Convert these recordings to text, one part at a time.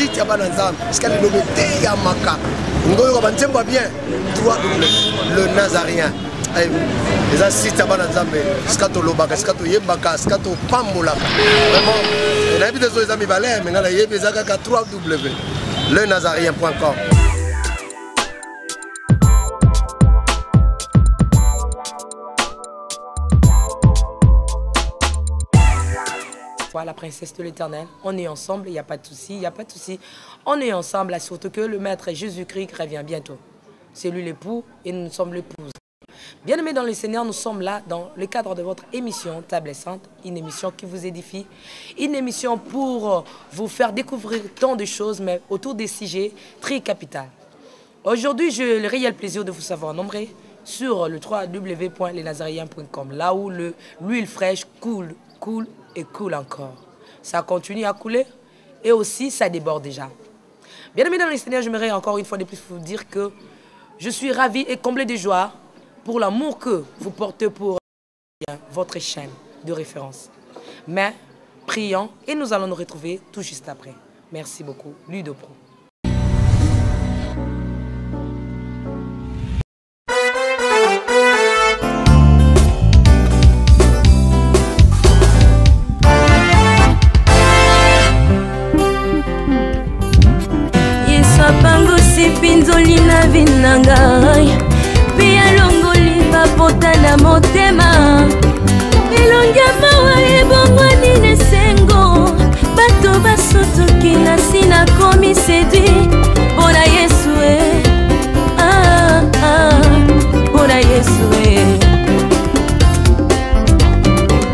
site ya bananzam est-ce qu'elle est ya maka ngoyo ba ntemba bien toi le Nazarien les sites ya bananzam est-ce que to lobaka est-ce que to yebaka est-ce que to pambolaka vraiment on a vu des amis balais mais ngala yebezaka ka 3W lenazarien.com. La princesse de l'Éternel, on est ensemble, il n'y a pas de souci, il n'y a pas de souci. On est ensemble, surtout que le Maître Jésus-Christ revient bientôt. C'est lui l'époux et nous sommes l'épouse. Bien-aimés dans le Seigneur, nous sommes là dans le cadre de votre émission Table Sainte, une émission qui vous édifie, une émission pour vous faire découvrir tant de choses, mais autour des sujets très capitaux. Aujourd'hui, j'ai le réel plaisir de vous savoir nombrer sur le www.lenazarien.com, là où l'huile fraîche coule et coule encore. Ça continue à couler et aussi ça déborde déjà. Bien aimé dans le Seigneur, j'aimerais encore une fois de plus vous dire que je suis ravi et comblé de joie pour l'amour que vous portez pour votre chaîne de référence. Mais prions et nous allons nous retrouver tout juste après. Merci beaucoup, Ludo Pro. Pinzolina vinangai pia longoli papota na motema elongia mawa ebongwani nesengo bato basotoki na sina komi séduit bona Yesu bona Yesu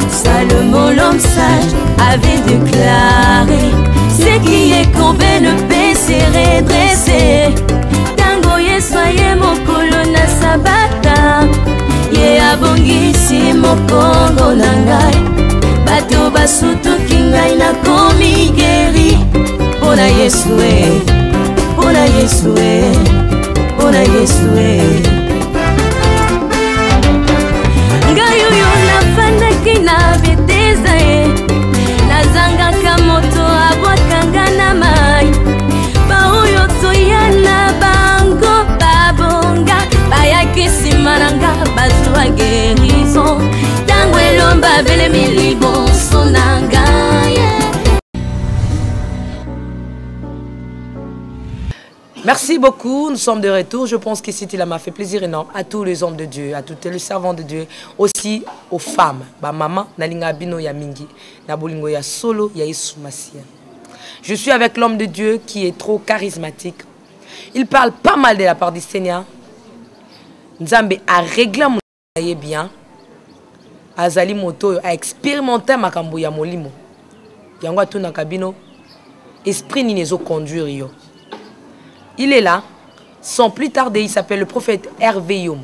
Salomon l'homme sage avait déclaré ce qui est courbé ne peut se redresser. Tango Yesoye mokolo na sabata ye abongisi mokongo na ngai bato basutuki ngai na komi geri bona Yesu bona Yesu bona Yesu ngai oyo nafandaki na beteza nazangaka moto abwakanga na mai baoyo toyana bango babonga bayaki nsima nanga bazwa guérison ntango elomba belemi liboso na ngai. Merci beaucoup, nous sommes de retour. Je pense qu'ici, il m'a fait plaisir énorme à tous les hommes de Dieu, à tous les servants de Dieu, aussi aux femmes. Ba maman, nalinga bino ya mingi, na bolingo ya solo ya Yesu Masia. Je suis avec l'homme de Dieu qui est trop charismatique. Il parle pas mal de la part du Seigneur. Nzambe a réglé mon bien. Azali moto a expérimenté makambo ya molimo. Yango tu na kabino. Esprit ni nezo conduire yo. Il est là, sans plus tarder, il s'appelle le prophète Hervé Yom.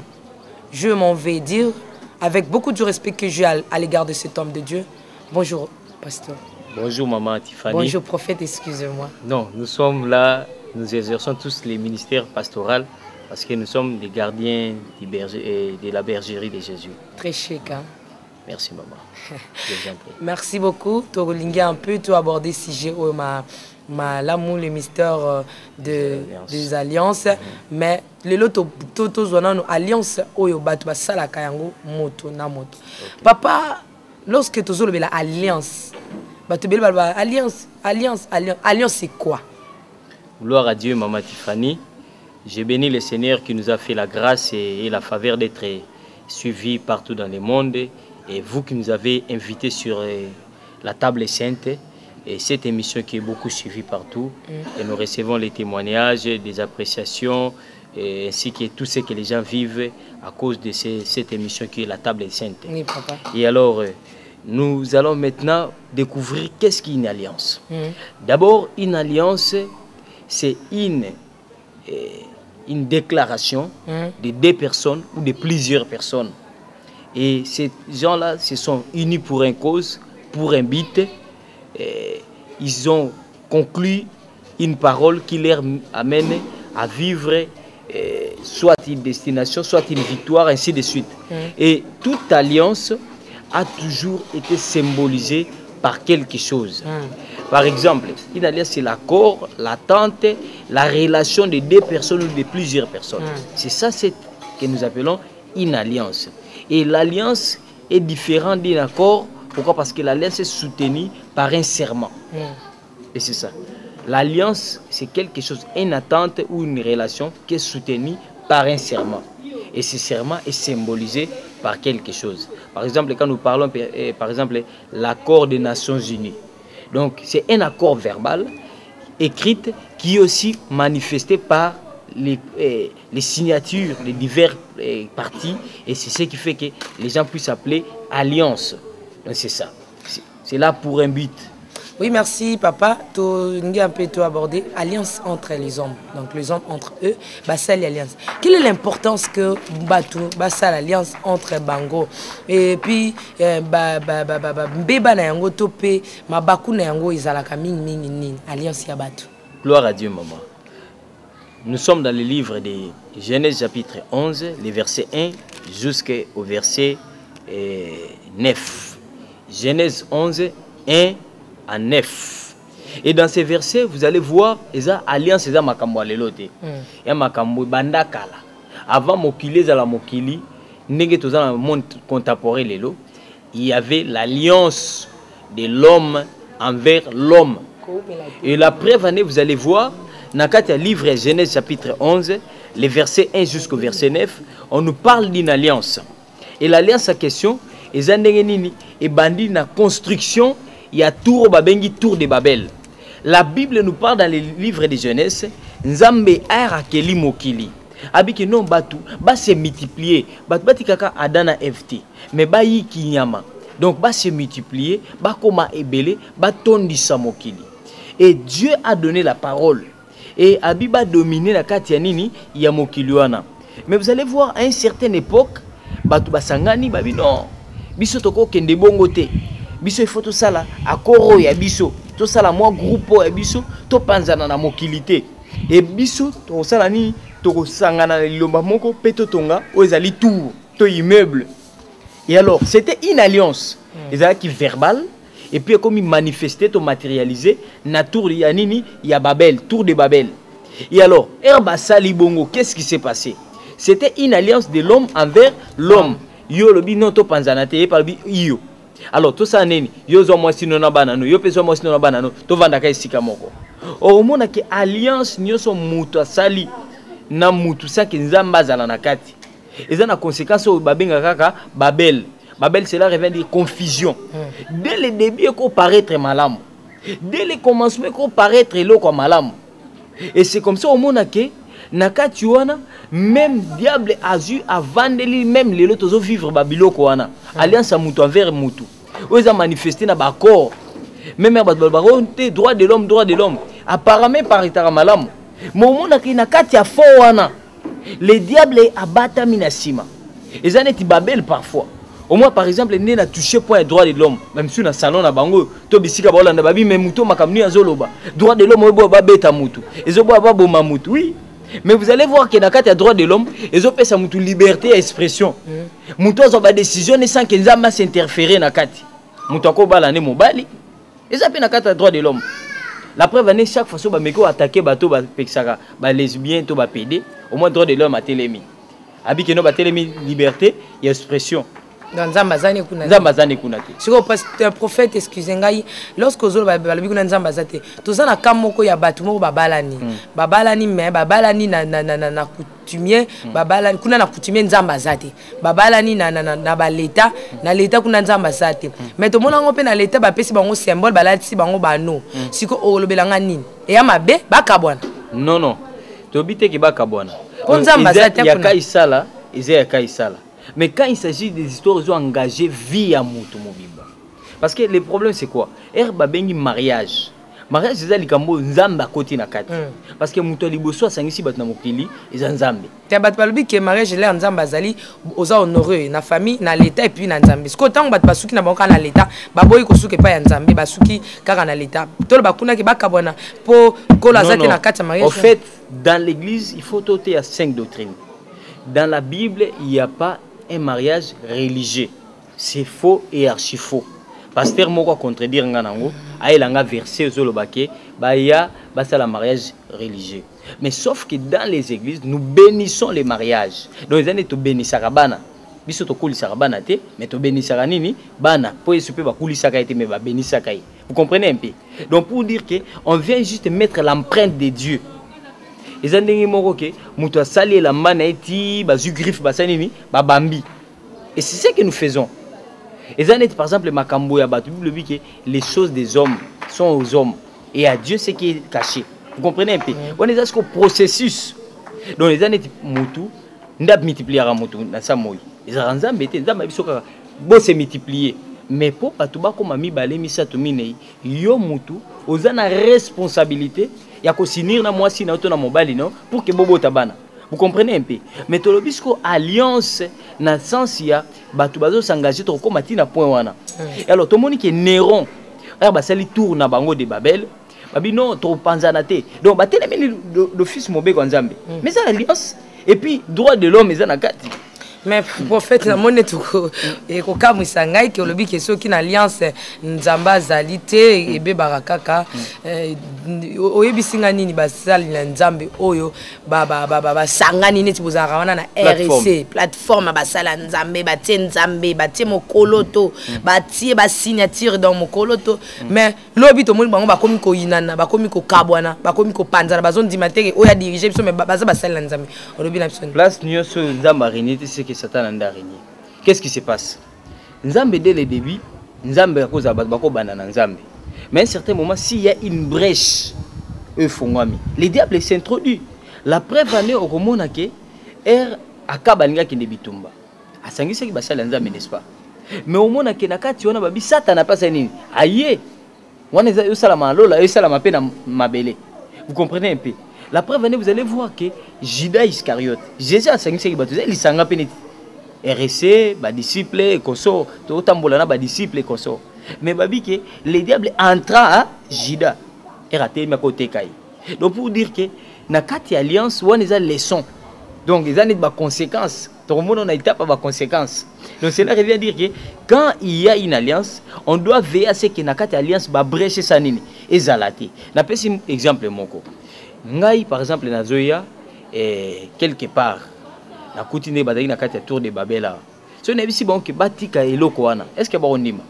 Je m'en vais dire, avec beaucoup de respect que j'ai à l'égard de cet homme de Dieu. Bonjour, pasteur. Bonjour, maman Tiffany. Bonjour, prophète, excusez-moi. Non, nous sommes là, nous exerçons tous les ministères pastoraux parce que nous sommes des gardiens de la bergerie de Jésus. Très chic, hein? Merci, maman. Merci beaucoup. Tu as un peu abordé ce sujet l'amour, le mystère des alliances. Mais le lot de alliance oyo batu basalaka yango moto na moto. Papa, lorsque tu as la alliance, alliance c'est quoi? Gloire à Dieu, maman Tiffany. J'ai béni le Seigneur qui nous a fait la grâce et la faveur d'être suivis partout dans le monde. Et vous qui nous avez invités sur la table sainte. Et cette émission qui est beaucoup suivie partout, et nous recevons les témoignages, des appréciations, ainsi que tout ce que les gens vivent à cause de cette émission qui est la table sainte. Oui, papa. Et alors, nous allons maintenant découvrir qu'est-ce qu'une alliance. D'abord, une alliance, c'est une déclaration de deux personnes ou de plusieurs personnes. Et ces gens-là se sont unis pour une cause, pour un but. Ils ont conclu une parole qui leur amène à vivre soit une destination, soit une victoire, ainsi de suite. Et toute alliance a toujours été symbolisée par quelque chose. Par exemple, une alliance, c'est l'accord, l'attente, la relation de deux personnes ou de plusieurs personnes. C'est ça que nous appelons une alliance. Et l'alliance est différente d'un accord. Pourquoi? Parce que l'alliance est soutenue par un serment. Et c'est ça. L'alliance, c'est quelque chose, une attente ou une relation qui est soutenue par un serment. Et ce serment est symbolisé par quelque chose. Par exemple, quand nous parlons, par exemple, l'accord des Nations Unies. Donc, c'est un accord verbal, écrit, qui est aussi manifesté par les signatures des divers partis. Et c'est ce qui fait que les gens puissent appeler alliance. Donc, c'est ça. C'est là pour un but. Oui, merci papa. Tu as un peu abordé alliance entre les hommes. Donc les hommes entre eux, c'est l'alliance. Quelle est l'importance que c'est l'alliance entre Bango et puis Mbeba na yango topé mabaku na yango izalaka mingi nini alliance ya batu. Gloire à Dieu maman. Nous sommes dans le livre de Genèse chapitre 11, les versets 1 jusqu'au verset 9. Genèse 11, 1 à 9. Et dans ces versets, vous allez voir, eza alliance eza makambo lelote. Ya makambo bandakala. Avant mokili za la mokili, ndenge toza na monde contemporain lelo, il y avait l'alliance de l'homme envers l'homme. Et la preuve année, vous allez voir, dans le livre Genèse chapitre 11, les versets 1 jusqu'au verset 9, on nous parle d'une alliance. Et l'alliance en question, eza ndenge nini et bandi na construction. Il y a tour babengi tour de Babel. La Bible nous parle dans les livres de Genèse, Nzambe arakeli mokili. Abiki non batu, ba se multiplier. Batu kaka adana FT. Mais ba yi kinyama. Donc ba se multiplier, ba koma ebele, ba tondisa mokili. Et Dieu a donné la parole. Et abi ba dominer la kati ya nini ya mokili wana. Mais vous allez voir à une certaine époque, batu basangani babi non. Biso toko kende bongo te. Biso il faut tout ça là akoro ya biso tout ça là moi groupe ya biso to panzana na mokilité et biso to ça là ni to sangana lilomba moko peto tonga o ezali tour to immeuble. Et alors c'était une alliance qui verbale et puis comme il manifestait to matérialisé na tour ya nini ya Babel, tour de Babel. Et alors herba sali bongo, qu'est-ce qui s'est passé? C'était une alliance de l'homme envers l'homme. Yo lobi non to panzana te par bi yo. Alors tout ça neni yo zo mo sino na banano yo peso mo sino na banano to vanda ka esika moko o mona ke alliance nyoso mutu asali na mutu saki nzamba zala na kati eza na conséquence o babenga kaka Babel. Babel cela revient dire confusion. Dès le début ko paraître malam, dès le commencement ko paraître loko malam. Et c'est comme ça au mona ke nakati wana même diable a eu à vendre même les lots aux vivre babiloko wana alliance à mutu envers mutu oza manifester na bakor même ba droit de l'homme apparemment par itara-malam momona ki nakati ya fo wana les diables abata minasima ezaneti Babel parfois. Au moins par exemple né na touché point droit de l'homme même si na salon na bango to bisika ba olanda babi même mutu makamni azoloba droit de l'homme obo ba beta mutu ezobo ba boma mutu oui. Mais vous allez voir que dans le droit de l'homme, ils ont fait une liberté d'expression. Ils ont des décisions sans qu'ils aient s'interférer dans le cadre. Ils ont fait le droit de l'homme. La preuve est chaque fois que vous attaquez les lesbiens, les PD, au moins le droit de l'homme a télémi. Abi que nous a télémi liberté et expression. Dans Zambazane Kunate. Si vous êtes un prophète, excusez-moi, lorsque vous avez un Zambazate, vous avez un kamoko ya batumo babalani. Babalani mais babalani na coutumier, babalani kuna na coutumier Zambazate. Babalani na baleta, na leta kuna Zambazate. Mais tout le monde a na leta ba pesi bango symbole balati bango bano. Siko olobelanga nini. Et ya mabe bakabwana. Non. Tobite ki bakabwana. Zambazate ya kaisala, ya kaisala. Mais quand il s'agit des histoires, ils ont engagé vie à Moutou Mobimba. Parce que le problème c'est quoi? Herba bengi mariage. Mariage c'est likambo nzamba côté na kati. Parce que Moutou liboso asangisi bat na mokili eza nzambe. Te bat balobi que mariage là nzamba zali oza honoré na famille na l'état et puis na nzambe. Ce tant bat basuki na banka na l'état, baboyi ko suki pa ya nzambe, basuki kaka na l'état. Tolo bakuna ki bakabona po kola zate na kati mariage. En fait, dans l'église, il faut ôter à 5 doctrines. Dans la Bible, il n'y a pas un mariage religieux. C'est faux et archi faux. pasteur moko contredire nga nango ayelanga verset zolobake baya basa la mariage religieux. Mais sauf que dans les églises nous bénissons les mariages. Donc les années to bénissaka bana biso to kulisaka bana te mais to bénissaka nini bana po yesupe ba kulisaka te mais ba bénissaka. Vous comprenez un peu? Donc pour dire que on vient juste mettre l'empreinte de Dieu. Les années moko ke muto sali la maneti ba zu griffe ba sanini ba bambi. Et c'est ce que nous faisons. Les années, par exemple, Makambo ya batu, le dit que les choses des hommes sont aux hommes et à Dieu ce qui est caché. Vous comprenez un peu? On est dans ce processus. Donc les années mutu, n'a multiplier à mutu dans sa moi. Les anzambe étaient dans ma bisoka, bon se multiplier. Mais pour patuba comme ami balé misa tumine, yo mutu, aux ana responsabilité, ya ko sinir na moi si na auto na mobile non pour que bobo tabana. Vous comprenez un peu? Mais tolobisco alliance na sens ya batu bazo s'engager to ko matina point wana. Alors to moni que Néron ba sali tour na bango de Babel. Babi non to panzana te. Donc ba telemi l'office mobé ko nzambe. Mais ça l'alliance et puis droit de l'homme ezana kati. Mais prophète na mone tuko e ko kamwisa ngai ke olobi ke soki na alliance nzamba zalité e be barakaka oyebisinga nini basali na nzambe oyo ba sangani neti bozaka wana na RC plateforme basala nzambe batie nzambe batie mokoloto batie ba signature dans mokoloto mais lobi to moni bango bakomi ko yinana bakomi ko kabwana bakomi ko panzana bazon dimateke oya diriger biso mais baza basali na nzambe olobi na biso place nyoso nzamba renité c'est que Satan a araignée. Qu'est-ce qui se passe? Nzambe dès le début, Nzambe a cause à bako banana Nzambe. Mais à un certain moment, s'il y a une brèche, le diable s'introduit. La preuve année au Romona que er akabalinga qui ne bitumba. A sangisa qui basala Nzambe n'est-ce pas? Mais au mona que nakati ona babi Satan n'a pas sani. Aïe, wana yo salama lola, yo salama pe na mabele. Vous comprenez un peu? La preuve année vous allez voir que Judas Iscariote, Jésus a sangisa qui batuza, il sanga peneti. RC, ba disciple, koso, to tambolana ba disciple koso. Mais babi que le diable entra à Judas. Et raté ma côté kai. Donc pour dire que na kati alliance wana eza leçon. Donc les années de conséquences. Tout le monde a une étape à conséquences. Donc cela revient à dire que quand il y a une alliance, on doit veiller à ce que na kati alliance ba brèche sanini et zalati. Na pesi exemple moko. Ngai par exemple na zoya quelque part na kutine badaki na kati tour de Babela. So na bisi bon que batika eloko wana. Est-ce que ba ondima?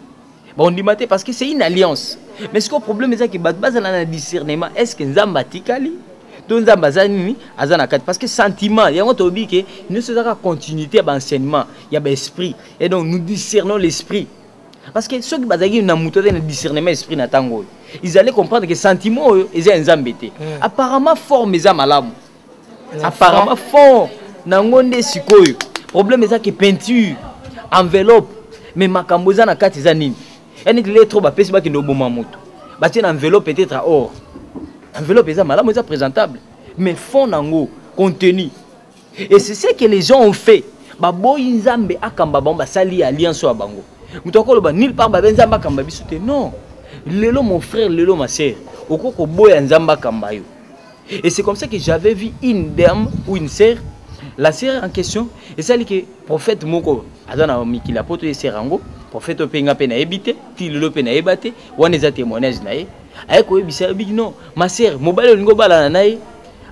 Ba ondima te parce que c'est une alliance. Mais ce que le problème est que base na discernement, est-ce que nzamba tikali? Donc nzamba zanini azana kati parce que sentiment, il y a un tobi que nous sommes dans continuité d'enseignement, il y a l'esprit et donc nous discernons l'esprit. Parce que ceux qui bazaki na mutote na discernement esprit na tango, ils allaient comprendre que sentiment ils est nzambete. Apparemment forme eza malamu. Apparemment fond nangonde sikoyo. Problème est que peinture, enveloppe, mais makambo za na kati za nini? Yani les trop ba pesi ba ki ndoboma moto. Ba tient enveloppe peut-être à or. Enveloppe est malamu, est présentable, mais fond nango contenu. Et c'est ce que les gens ont fait. Ba boy nzambe akamba bamba sali alliance wa bango. Mutoko ba nil par ba nzamba kamba bisute non. Lelo mon frère, lelo ma sœur. Okoko boy nzamba kamba yo. Et c'est comme ça que j'avais vu une dame ou une sœur, la sœur en question, et celle que prophète moko azana mikila poto e serango, prophète openga pena ebité, tilelo pena ebate, wana za témoignage na ye. Ayeko ebisa big non, ma sœur, mobile lingo bala na ye,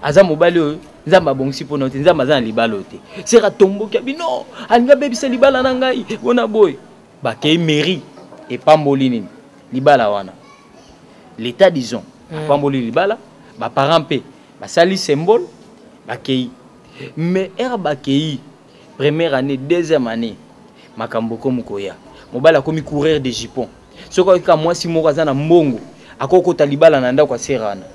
aza mobile nzamba bongsi pona te nzamba za libalo te. Sera tombo kabi non, alinga bebisa libala na ngai, wona boy. Ba kei mairie et pambolini libala wana. L'état disons, pamboli libala, ba parent pe, ba sali symbole, ba kei. Mais ba kei première année, deuxième année, makambo komukoya. Mobala komi courir de Japon. Soko ka moi si moko za na mbongo, akoko talibala na ndako serana.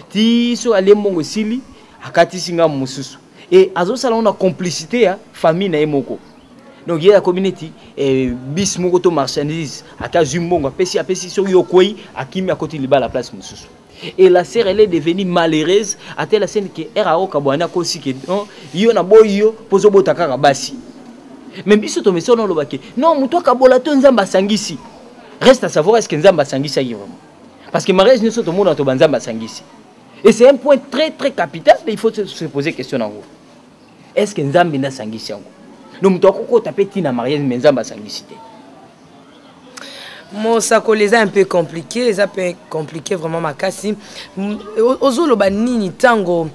Ti so ale mbongo sili, akati singa mususu. Et azo sala on a complicité ya famille na emoko. Donc il y a la communauté bis moko to marchandise, aka zumbongo apesi so yokoi akimi akoti libala la place mususu. Et la sœur elle est devenue malheureuse à telle scène que era o kabwana ko sike non yo na boyo pozo botaka basi. Même biso to meso non lobake. Non muto kabola to nzamba sangisi. Reste à savoir est-ce que nzamba sangisi vraiment. Parce que mariage nous tout le monde to nzamba sangisi. Et c'est un point très très capital, il faut se poser question en gros. Est-ce que nzamba na sangisi en gros? Donc muto ko taper tina mariage mais nzamba sangisi. Mon saco les a un peu compliqué, les a un peu compliqué vraiment ma casse. Ozolo banini tango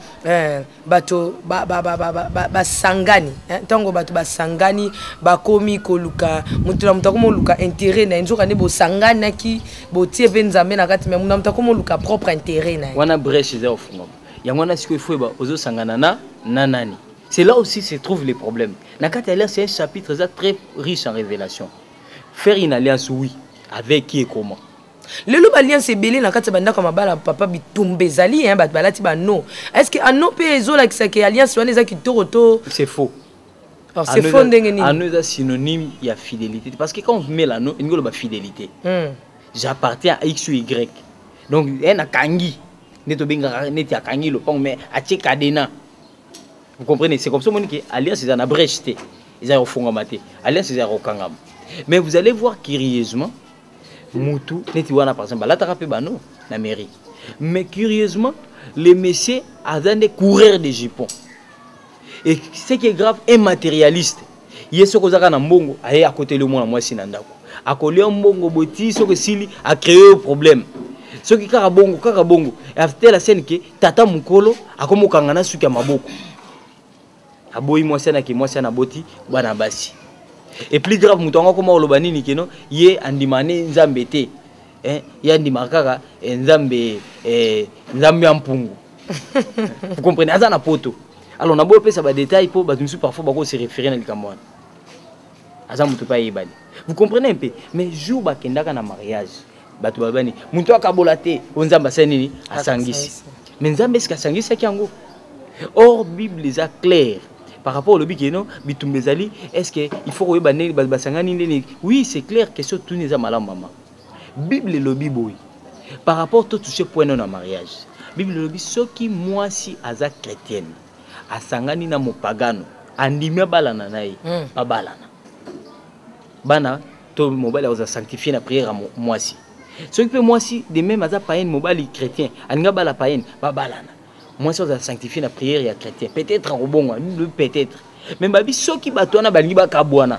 bato ba sangani tango bato ba sangani ba komi koluka mutula mutako mo luka intérêt na nzoka ne bo sangana ki bo tie benzambe na kati mais mutako mo luka propre intérêt na wana brèche za ofunga yangwana siko ifo ba ozo sangana na nani. C'est là aussi se trouvent les problèmes. Na kati alliance c'est un chapitre très riche en révélations. Faire une alliance oui. Avec qui et comment? Le loup alliance est belé dans quatre banda comme bala papa bitumbe zali hein balati ba non. Est-ce que anno pe ezola qui ça que alliance wana za ki toroto? C'est faux. Alors c'est faux ndengeni. Anno est synonyme il y a fidélité parce que quand on met l'anneau il y a la fidélité. J'appartiens à X ou Y. Donc un akangi neto benga neti akangi le pont mais a cadena. Vous comprenez? C'est comme ça que alliance c'est en brèche té. Ils ont fonga maté. Alliance c'est en kangam. Mais vous allez voir curieusement Moutou, par exemple, là, tu as bano la mairie. Mais curieusement, les messieurs ont des coureurs de Japon. Et ce qui est grave, un matérialiste. Il y a ce que vous mbongo, à côté de moi, moi, c'est Nandako. À côté de mbongo, boti, ce que Sili a créé un problème. Ce qui est bongo. Et après la scène que Tata Mukolo a comme Kangana Suka Maboko. Aboyi moi, c'est na boti, banabasi. Et plus grave, moutonga comme olobani ni keno, yé andimane nzambe te, yé andimakaka nzambe nzambe ampungu. Vous comprenez? Azana poto. Alors na beau ça va détail pour batumsu parfois bako se référer na likamwana. Azana mutu pa yebani. Vous comprenez un peu? Mais jour bakendaka na mariage, batu babani, mutu akabola te, nzamba sanini asangisi. Mais nzambe est-ce qu'asangisi kiango? Or Bible les a clair. Par rapport au lobby qui est non, Bitumbezali, est-ce qu'il faut que vous basangani? Oui, c'est clair que ce tout n'est pas maman. Bible et lobby boy. Par rapport à tout ce point dans le mariage, Bible et lobby, ceux qui moi si aza chrétienne, a sangani na mopagano, andimia balana nae, pas balana. Bana, tout mobile a sanctifié la prière à moi si. Ceux qui peut moi si, de même aza païen mobile chrétien, anga bala païen, pas balana. Moi, ça a sanctifié la prière et la chrétien. Peut-être en bon, peut-être. Mais babi, ceux qui battent, on a bali bakabouana.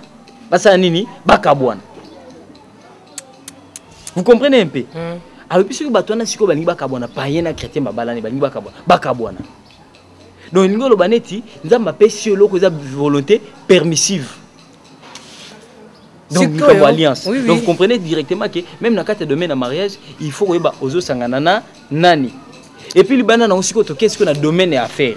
Basa nini, bakabouana. Vous comprenez un peu? Alors, puis ceux qui battent, on a siko bali bakabouana. Païen, chrétien, babalane, bali bakabouana. Donc, nous le baneti, nous avons appelé sur l'eau que volonté permissive. Donc, nous avons alliance. Oui, oui. Donc, vous comprenez directement que même dans le cas de domaine en mariage, il faut que ozo sanganana nani. Et puis, le banana aussi, qu'est-ce qu'on a domaine à faire?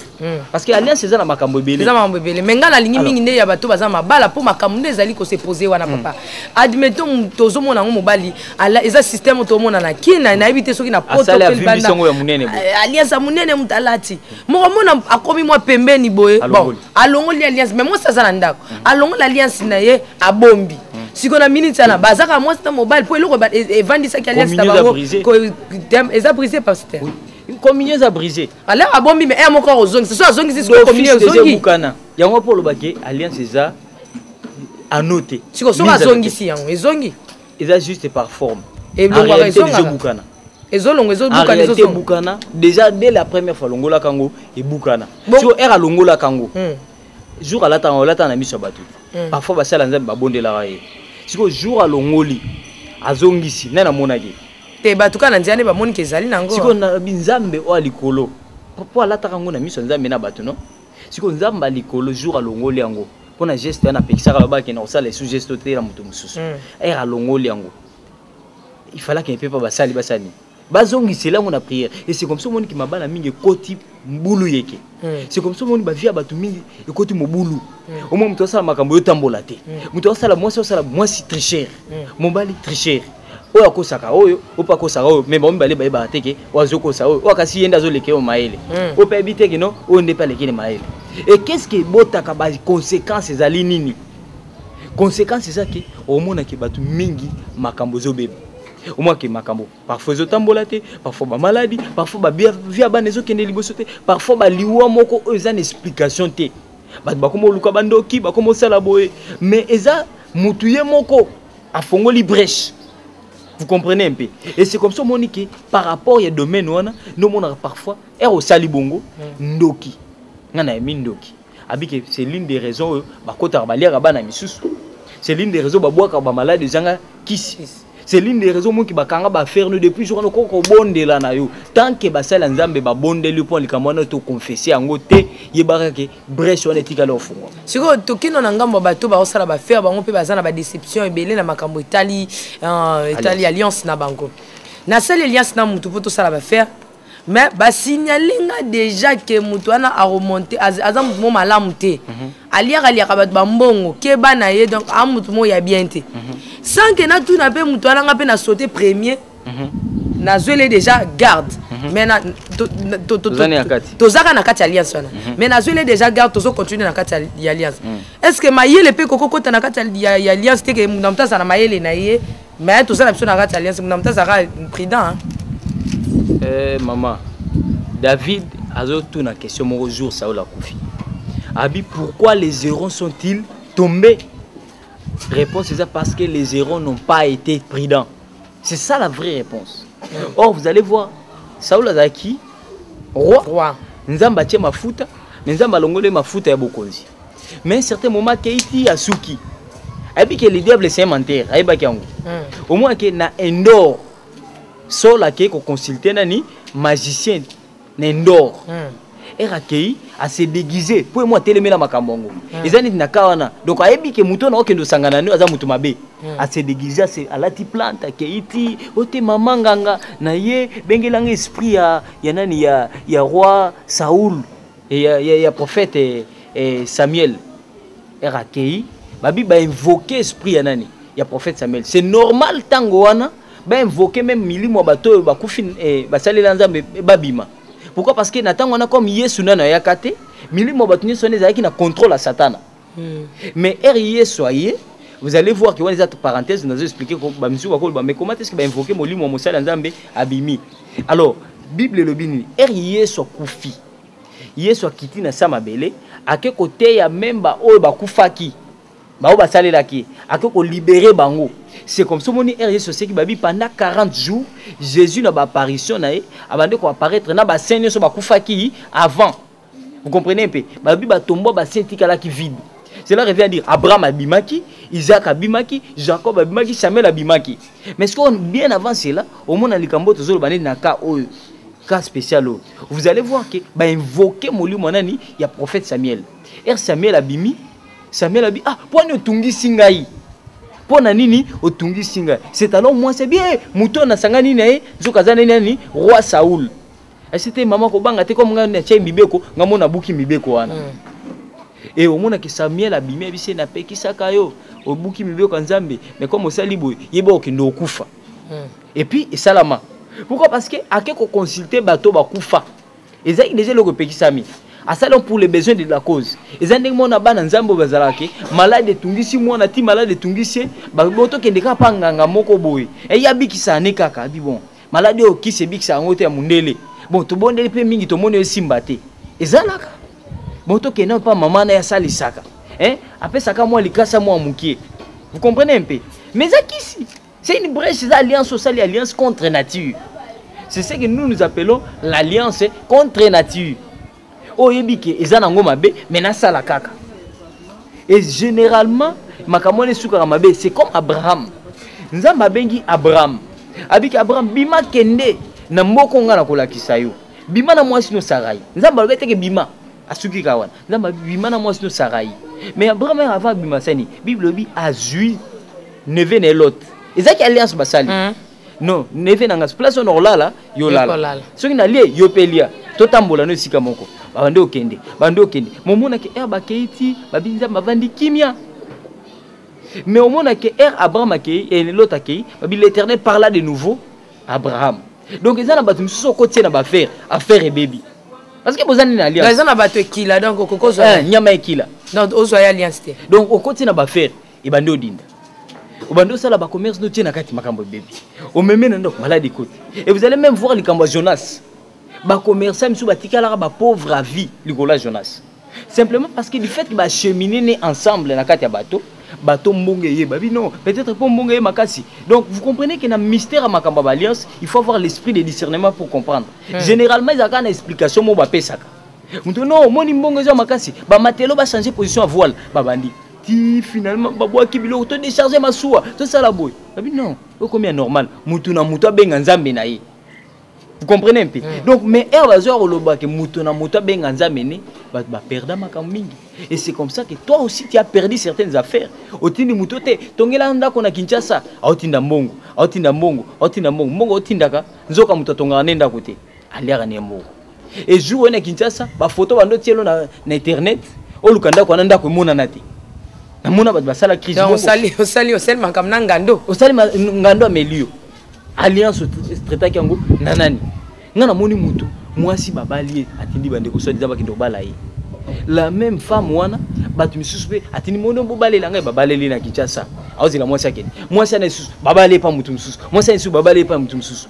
Parce que l'alliance, c'est ça, la makambo belé. C'est ça, ma bébé. Mais quand la ligne mine, il y a bateau, bazama, bala pour makambo, des alliés qu'on s'est posé, wana papa. Admettons, tozo mon amour, mobali, il y a un système, tout le monde en a qui n'a évité ce qui n'a pas de alliance à mounene, moutalati. Mon a commis moi pembe ni boé. Bon, allons l'alliance, mais moi, ça, ça n'a allons l'alliance, naïe, à bombi. Si on a minute, ça n'a bazaka, moi, c'est un mobile, pour le vendre ça qui alliance, ils ont brisé parce que. Communion a brisé. Alors, à bombi, mais un encore aux zones. Ce soit zone qui se communion aux zones. Il y a un peu le baquet, alliance, c'est ça. À noter. Si on a zone ici, zongi. Ils ont juste par forme. Et en réalité, ils ont boucana. En réalité, boucana. Déjà, dès la première fois, l'ongola kango et boucana. Si on est à l'ongola kango, jour à l'attente, on a mis sur bateau. Parfois, bah ça, l'anzem, bah bon de la raille. Si on jour à l'ongoli, à zongisi, n'a monagé. Te batuka na nziane ba moni kezali nango. Siko na binzambe o alikolo. Papa la takango na miso nzambe na batu no. Siko nzamba alikolo jour a longoli yango. Pona geste na pekisaka ba ke na osala sous geste te la mutu mususu. Era longoli yango. Il fallait qu'il ne pas basali basani. Bazongi c'est là mon prière et c'est comme ça mon qui m'a bala mingi koti mbulu yeke. C'est comme ça mon ba via batu mingi koti mobulu. Au moins mutu sala makambo yo tambola te. Mutu sala moi si tricher. Mon bali tricher. Oya kosaka oyo opa kosaka oyo mais bon balé ba teke wazo kosa oyo wakasi yenda zo leke o maele opa ebite ke no o nde pas leke maele et qu'est-ce que botaka ba conséquences ezali nini conséquences c'est ça que au mona ke batu mingi makambo zo bebe au moins ke makambo parfois zo tambola te parfois ba maladie parfois ba via ba nezo kende liboso te parfois ba liwa moko eza une explication te ba komo luka bandoki ba komo sala boye mais eza mutuye moko a fongoli brèche. Vous comprenez un peu? Et c'est comme ça, Monique, par rapport à domaine, nous avons parfois, et au Salibongo, Ndoki. C'est l'une des raisons, c'est l'une des raisons, c'est l'une des raisons qui bakanga ba faire nous depuis jour ko bondela na yo tant que basala nzambe ba bondeli pour likamwana to confesser yango te yebaka ke brèche on etika lo fungo siko tokino na ngambo bato ba osala ba faire bango pe bazana ba déception ebele na makambo Italie alliance na bango na seule alliance na mutu poto sala ba faire mais ba signalinga déjà que mutu ana a remonter azam mo malamu te aliaka bato bambongo ke bana ye donc a mutu mo ya bien te sans que na tout na pe mutu ana ngape na sauter premier na zwele déjà garde mais na tozaka na kati alliance wana mais na zwele déjà garde tozo continuer na kati alliance est-ce que mayele pe kokota na kati ya alliance te ke mutasa na mayele na ye mais tozana biso na kati alliance mutasa ka prudent maman David a tout une question mon jour ça la Koufi Abi pourquoi les hérons sont-ils tombés? Réponse c'est ça parce que les hérons n'ont pas été prudents. C'est ça la vraie réponse. Or vous allez voir Saoul Azaki roi nzamba tie mafuta mais nzamba longole mafuta ya bokonzi. Mais à un certain moment Keiti Asuki abi que le diable c'est menteur aiba kiango. Au moins que na Endor Sola qui ko consulter nani magicien Endor. Erakei a se déguiser pour moi télémé na makambongo. Ezani na kawana. Donc aibi ke muto na okendo sangana ni aza mutu mabe. A se déguiser a la ti plante keiti ote mamanganga na ye bengelanga esprit ya nani ya roi Saoul et ya prophète Samuel. Erakei babi ba invoquer esprit ya nani ya prophète Samuel. C'est normal tango wana ba invoquer même milimo bato ba kufin basalela nzambe babima. Pourquoi? Parce que Nathan on a comme Yesu na yakate milimo batuni sonné zaki na contrôle à Satana. Mais soyez vous allez voir que on les autres parenthèses nous expliquer ba misu ba ko ba mais comment est-ce que ba invoquer molimo mosala nzambe abimi. Alors Bible le bini Yesu kufi. Yesu akiti na sama belé ake côté ya même ba o ba kufaki. Ba o ba salela ki ake ko libérer bango. C'est comme ça mon Yesu c'est qui babi pendant 40 jours Jésus n'a pas apparition na abande ko apparaître na ba seigneur so ba kufaki avant. Vous comprenez un peu? Babi ba tombo ba sentika la qui vide. Cela revient à dire Abraham abimaki, Isaac abimaki, Jacob abimaki, Samuel abimaki. Mais ce qu'on bien avant cela, au monde na likambo tozolo bané na cas spécial. Vous allez voir que ba invoquer moli monani il y a prophète Samuel. Samuel abimi, Samuel abi pour nous tungi singai. Pour nini otungi singai. C'est alors moi c'est bien muto na sangani nae zokazana nani roi Saoul. C'était maman ko banga te comme ngana tche mibeko ngamona buki mibeko wana. Et au monde que Samuel abimi bise na peki sakayo obuki mibeko nzambe mais comme osali boy yeba okendo okufa. Et puis salama. Pourquoi? Parce que akeko consulter bato bakufa. Ezaki déjà le peki sami. Asalon pour les besoins de la cause. Ezandeng mona bana nzambo bazalaki malade tungisi mona ti malade tungisi ba boto kendeka panganga moko boy. E yabiki sane kaka bi bon. Malade o kise bikisa ngote ya mundele. Bon to bondeli pe mingi to mone simba te. Ezalaka. Boto kena pa mama na ya sali saka. Après saka moi likasa moi mukie. Vous comprenez un peu? Mais akisi c'est une brèche d'alliance sociale alliance contre nature. C'est ce que nous appelons l'alliance contre nature. Oh yebike ezana ngoma be mena sala kaka. Et généralement makamone suka mabe c'est comme Abraham. Nzamba bengi Abraham. Abiki Abraham bima kende na mboko ngana kolakisa yo. Bima na mwasi no Sarai. Nzamba lobete ke bima asuki kawana. Nzamba bima na mwasi no Sarai. Mais Abraham avant bima sani Bible bi azui neve ne lot. Ezaki alliance basali. Non, neve na ngas place on orlala yo lala. Soki na lie yo pelia. Totambola no sika moko. Bande okende. Momona ke bakeiti babinza bavandi kimia. Mais au monde que Abraham akei et l'autre akei, l'Éternel parla de nouveau à Abraham. Donc ils ont battu sur côté na affaire et baby. Parce que vous avez une alliance. Ils ont battu qui là donc au nyama kila. Donc aux alliance. Donc au côté na affaire et bando dinda. Au bando ça la commerce no tient kati makambo baby. Au même ndok malade côté. Et vous allez même voir les kambo Jonas. Ba commerçant msu batikala ba pauvre à vie Nicolas Jonas. Simplement parce que du fait qu'ils va cheminer ensemble na kati ya bateau mbonge ye babi non peut-être pour mbonge ye makasi. Donc vous comprenez que dans mystère à makamba alliance, il faut avoir l'esprit de discernement pour comprendre. Généralement ils ont une explication mo ba pesaka. Non moni mbonge za makasi, ba matelo ba changer position à voile, ba bandi. Ti finalement ba boa ki bilo to décharger ma soua, to ça la boy. Babi non. Combien normal mutu na mutu benga nzambe na ye. Vous comprenez un peu? Donc mais bazwa koloba ke mutu na mutu benga nzambe ne ba perdre makambo mingi. Et c'est comme ça que toi aussi tu as perdu certaines affaires. Otindi mutu te tongela ndako na Kinshasa, otinda mbongo, otinda mbongo, otinda mbongo, mbongo otindaka nzoka mutu tonga nenda kote. Aliara ne mbongo. Et jour na Kinshasa, ba photo bando tielo na internet, olukanda ko nanda ko mona nati. Na mona ba sala crise. Donc osali makamna ngando. Osali ngando amelio. Alliance traité yango nanani. Ngana moni mutu, mwasi babali atindi bande ko sodi zaba kindo bala yi. La même femme wana batu misusu atindi mono bobale la ngai babale li na Kinshasa. Aozi la mwasi akeni. Mwasi ana susu babale pa mutu misusu. Mwasi ana susu babale pa mutu misusu.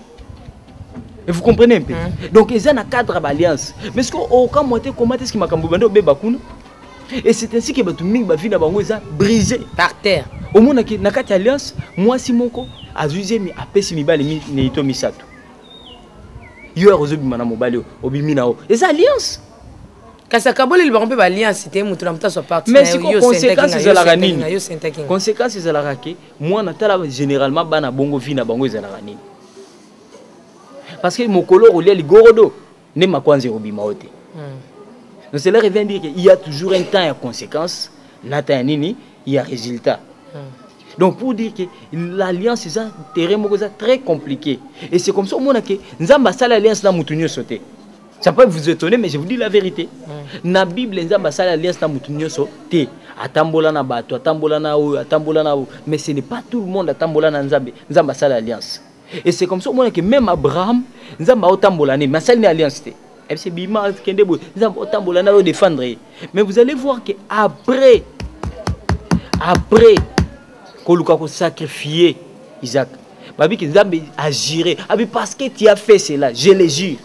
Et vous comprenez un peu? Donc ils ont un cadre d'alliance. Mais ce qu'au moitié comment est-ce qu'il m'a camboubandé au bébakuna? Et c'est ainsi que batu mingi ba vie na bango eza brisé par terre. Au monde qui na kati alliance, moi si moko azuze mi apesi mibali mi neito misato. Yo arozo bimana mobali obimi nao. Et alliance. Kasa kabole le rompe ba alliance c'était mutu na mta so parti. Mais c'est conséquence de la ranine. Conséquence de la rake, moi na tala généralement bana bongo vie na bango eza la ranine. Parce que mon color au lieu gorodo ne ma kwanze obima ote. Donc cela revient dire qu'il y a toujours un temps et conséquence, nata nini, il y a résultat. Donc pour dire que l'alliance est un terrain très compliqué. Et c'est comme ça au monde que nzamba sala alliance na mutunyo sauté. Ça peut vous étonner mais je vous dis la vérité. Na Bible nzamba sala alliance na mutunyo sauté. Atambola na bato, atambola na o, atambola na o, mais ce n'est pas tout le monde atambola na nzamba sala alliance. Et c'est comme ça que même Abraham, nous avons autambolane, mais ça n'est alliance. C'est bima kendebo, nous avons autambolane à défendre. Mais vous allez voir que après qu'on a sacrifié Isaac, babi que nous avons agiré, parce que tu as fait cela, je le jure.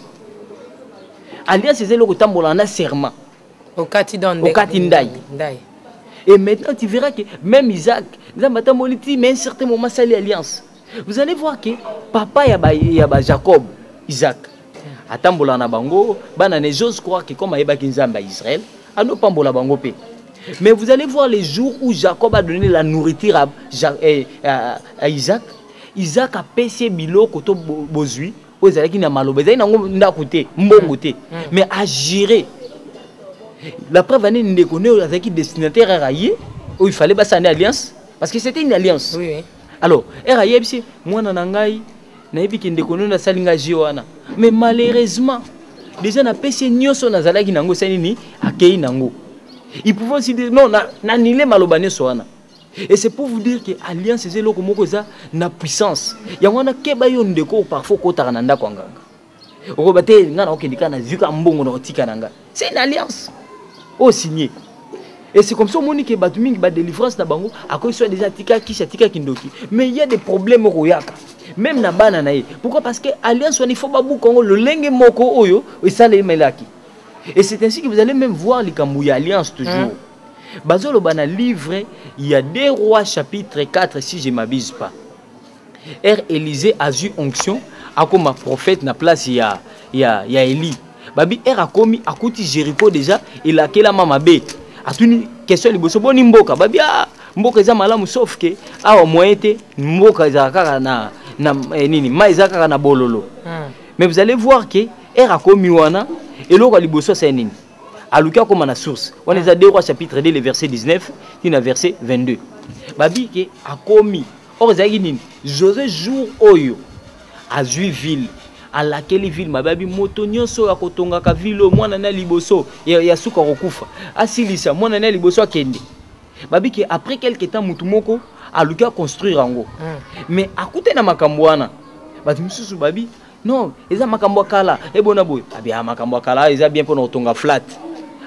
Alliance c'est le autambolane serment. Au Katindai. Et maintenant tu verras que même Isaac, nous avons autambolane, mais à un certain moment ça l'alliance. Vous allez voir que papa yaba Jacob, Isaac, atambola na bango, banane j'ose croire que comme ayeba kinzamba Israël, ano pambola bango pe. Mais vous allez voir les jours où Jacob a donné la nourriture à Isaac, Isaac a payé bilo koto bozui, aux alaki na malobe, na nda côté, mbongo te, mais a géré. La preuve année ne connaît avec destinataire à railler, où il fallait passer une alliance, parce que c'était une alliance. Oui. Alors, moi nangai nayebi ki ndekono na salinga jiwana. Mais malheureusement, déjà na pesi nyoso na zalaki nango sanini akei nango. Ils pouvaient aussi dire non na nile malobane soana. Et c'est pour vous dire que alliance c'est loko moko za na puissance. Ya wana keba yo ndeko parfois kota na ndako nganga. Okobate ngana okendika na zika mbongo na otika nanga. C'est une alliance. Au signé. Et c'est comme ça que batu mingi ba délivrance na bango à cause soit déjà tika kindoki. Mais il y a des problèmes au yaka. Même na bana na ye. Pourquoi? Parce que alliance on il faut babu Congo le lenge moko oyo et ça les melaki. Et c'est ainsi que vous allez même voir les Kambouya alliance toujours. Bazolo bana livre, il y a 2 Rois chapitre 4 si je m'abuse pas. Élisée a eu onction à comme prophète na place il y a Élie. Babi a commis à côté Jéricho déjà il a quel mama bé. Atuni question liboso boni mboka babia mboka eza malamu sauf que awa moyete mboka eza kaka na nini maiza kaka na bololo. Mais vous allez voir que era komi wana eloko liboso c'est nini aluka comme na source on les a 2 Rois chapitre 2 le verset 19 et verset 22 babi ke akomi or zaki nini José jour oyo azui ville à laquelle ville mababi moto nyonso ya kotonga ka ville mwana na liboso ya suka kokufa asilisa mwana na liboso akende babi ke après quelque temps mutu moko aluka construire ango mais akute na makambo wana bati mususu babi non eza makambo kala ebona boy abia makambo kala eza bien pour otonga flat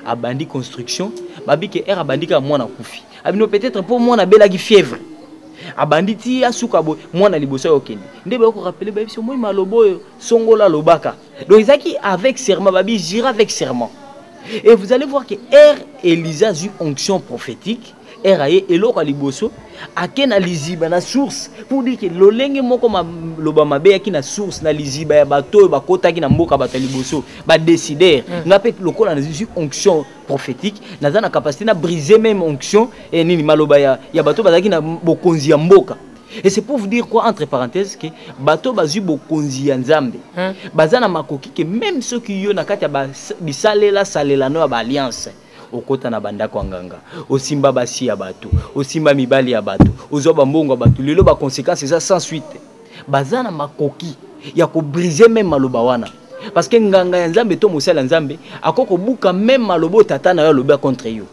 abandi construction babi ke era bandika mwana kufi abino peut-être pour mwana belaki fièvre abanditi asuka boy mwana liboso okende ndebe ko rappeler babi so moi malobo songola lobaka donc izaki avec serment babi jira avec serment et vous allez voir que Élisa a eu onction prophétique eraye eloko liboso akena liziba na source pour dire que lolenge moko loba mabe yaki na source na liziba ya bato bakota ki na mboka bato liboso ba décider ngape lokola na eu onction prophétique na za na capacité na briser même onction et nini maloba ya bato bazaki na bokonzi ya mboka Et c'est pour vous dire quoi, entre parenthèses, que bato bazu bokonzi ya nzambe. Bazana makoki que même ceux qui yo na kati ya salela no ba alliance. Okota na banda kwa nganga. Osimba basi ya bato. Osimba mibali ya bato. Ozoba mbongo ya bato. Lelo ba conséquences ça sans suite. Bazana makoki ya ko briser même maloba wana. Parce que nganga ya nzambe to mosala nzambe akoko buka même malobo tata na yo loba contre yo.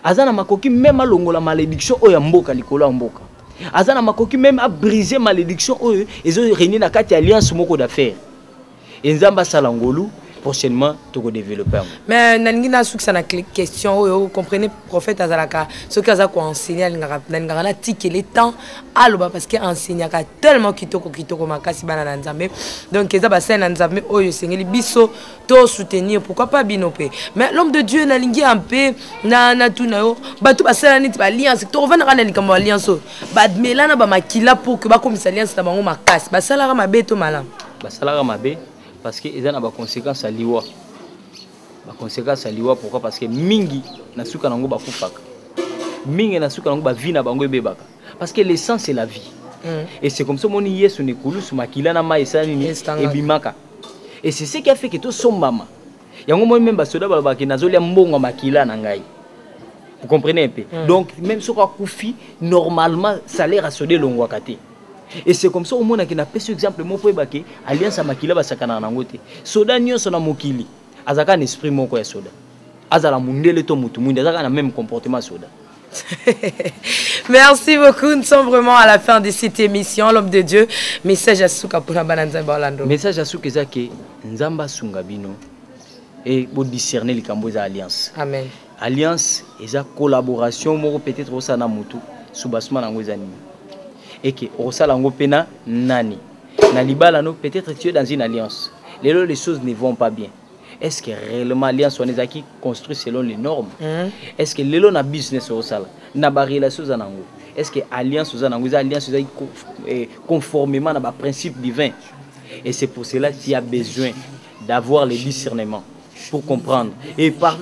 Azana makoki même alongola malédiction oya mboka likolo ya mboka. Azana makoki même a briser malédiction oyo ezo réunir na kati alliance moko d'affaires. Enzamba salangolu prochainement tu vas développer. Mais nangina souk ça na question vous comprenez prophète azalaka ce que ça quoi enseigner nangana tiki les temps aloba parce que enseignant tellement kitoko makasi bana nzambe donc eza ba sen nzambe oyo sengeli biso to soutenir pourquoi pas binope mais l'homme de Dieu na lingi un peu na tuna yo batu ba sala niti ba alliance to revana kana likambo alliance ba melana ba makila pour que ba comme alliance na bango makasi ba sala ka mabe to malam ba sala ka mabe parce que ils ont des conséquences à liwa. Des conséquences à liwa pourquoi? Parce que mingi na suka nango ba kufaka. Mingi na suka nango ba vie na bango bebaka. Parce que l'essence c'est la vie. Et c'est comme ça mon yesu ne kulus makila na ma esani ni ebimaka. Et c'est ce qui a fait que tout son maman. Yango moi même ba soda ba ki nazolia mbongo makila na ngai. Vous comprenez un peu? Donc même ce qu'on kufi normalement salaire à soder longwakate. Et c'est comme ça au monde qui n'a pas ce exemple mon poe baki alliance à makila basakana nangote soda nyonso na mokili azaka un esprit moko ya soda azala mundele to mutu munde azaka na même comportement soda. Merci beaucoup, nous sommes vraiment à la fin de cette émission l'homme de Dieu message à suka pour bananzamba Orlando message à suka ezake nzamba sungabino et pour discerner les camboza alliance. Amen. Alliance eza collaboration moko peut-être au sana mutu subasma nango ezani et que Rosalango pena nani na libala no peut-être tu es dans une alliance les choses ne vont pas bien. Est-ce que réellement alliance on est qui construit selon les normes? Est-ce que lelo na business Rosala na ba relation zanango est-ce que alliance zanango alliance conformément à ba principe divin? Et c'est pour cela qu'il y a besoin d'avoir le discernement pour comprendre et par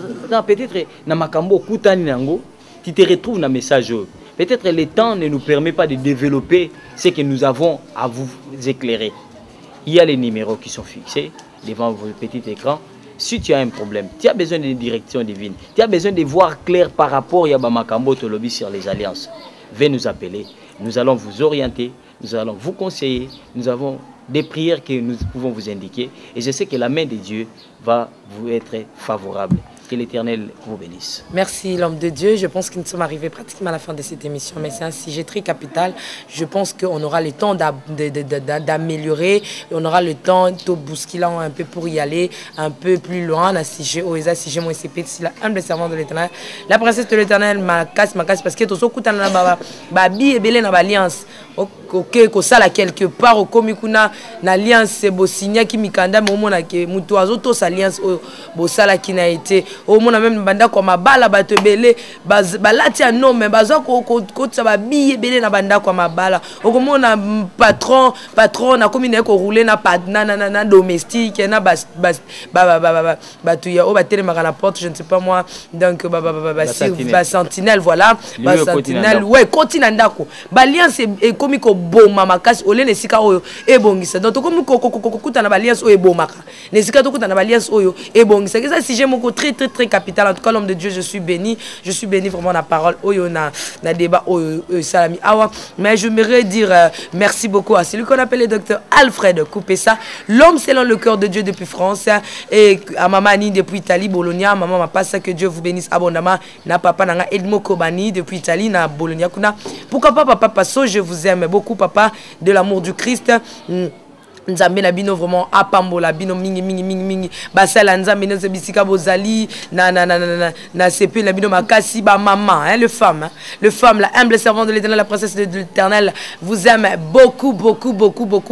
peut-être na makambo kutani nango tu te retrouves dans message. Peut-être le temps ne nous permet pas de développer ce que nous avons à vous éclairer. Il y a les numéros qui sont fixés devant vos petits écrans. Si tu as un problème, tu as besoin d'une direction divine, tu as besoin de voir clair par rapport à Bamakambo Tolobi sur les alliances, venez nous appeler. Nous allons vous orienter, nous allons vous conseiller. Nous avons des prières que nous pouvons vous indiquer. Et je sais que la main de Dieu va vous être favorable. Que l'Éternel vous bénisse. Merci l'homme de Dieu. Je pense que nous sommes arrivés pratiquement à la fin de cette émission, mais c'est un sujet très capital. Je pense qu'on aura le temps d'améliorer, on aura le temps de bousculer un peu pour y aller un peu plus loin. Un sujet OESA, sujet moi CP, c'est la humble servant de l'Éternel. La princesse de l'Éternel m'a casse parce que tout ça na babi et belé na alliance. Ok, que ça là quelque part au komikuna na alliance c'est beau signer qui mikanda mais au moins que mutu azoto alliance au sala qui n'a été au moins même banda comme mabala bato belé balati non mais bazo ko ça ba billet belé na banda comme mabala au moins patron na comme il ko rouler na domestique na bato ya o ba télé na porte je ne sais pas moi donc sentinelle voilà sentinelle ouais continue ndako balliance et comme ko boma makasi ole nesika oyo ebongisa donc comme kokuta na balliance oyo ebomaka nesika to kuta na balliance oyo ebongisa ça sujet moko très capital. En tout cas l'homme de Dieu je suis béni vraiment la parole oyo na débat oyo salami awa mais je voudrais dire merci beaucoup à celui qu'on appelle le docteur Alfred Koupessa, l'homme selon le cœur de Dieu depuis France et à Mamani depuis Italie Bologna maman ma passe que Dieu vous bénisse abondamment na papa nanga Edmo Kobani depuis Italie na Bologna kuna pourquoi pas papa Passo je vous aime beaucoup papa de l'amour du Christ. Nzambe na bino vraiment apambola bino mingi basala nzambe na bisika bozali na CP na bino makasi ba maman hein, le femme la humble servante de l'Éternel la princesse de l'Éternel vous aime beaucoup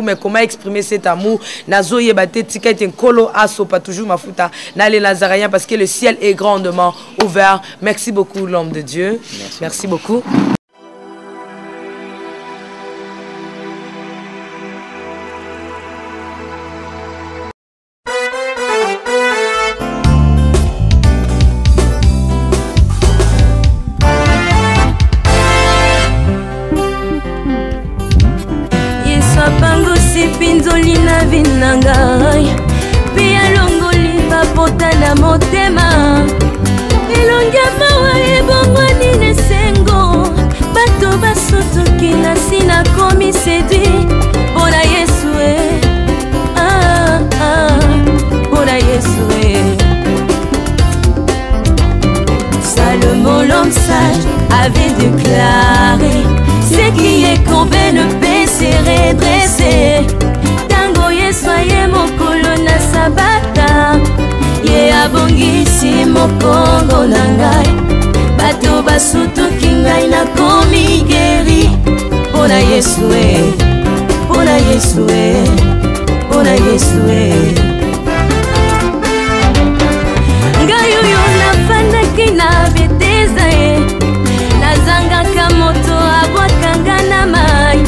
mais comment exprimer cet amour nazoye baté tika ete nkolo aso pas toujours mafuta na les Nazariens parce que le ciel est grandement ouvert. Merci beaucoup l'homme de Dieu. Merci beaucoup. vi na ngai mpe alongoli bapota na motema elongi mawa ebongwani nesengo bato basotoki na si nakomi séduit mpona Yesu mpona Yesu Salomon l'homme sage avait déclaré ce qui est courbé ne peut se redresser tango Yesu aye mokolo na sabata ye abongisi mokongo na ngai bato basutuki ngai nakomi geri mpona Yesu mpona Yesu mpona Yesu ngai oyo nafandaki na beteza nazangaka moto abwakanga na mai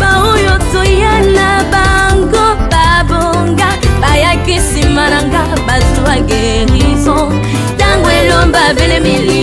baoyo toya na bango babonga bayaki nsima na nga bazwa guérison ntango elomba belemili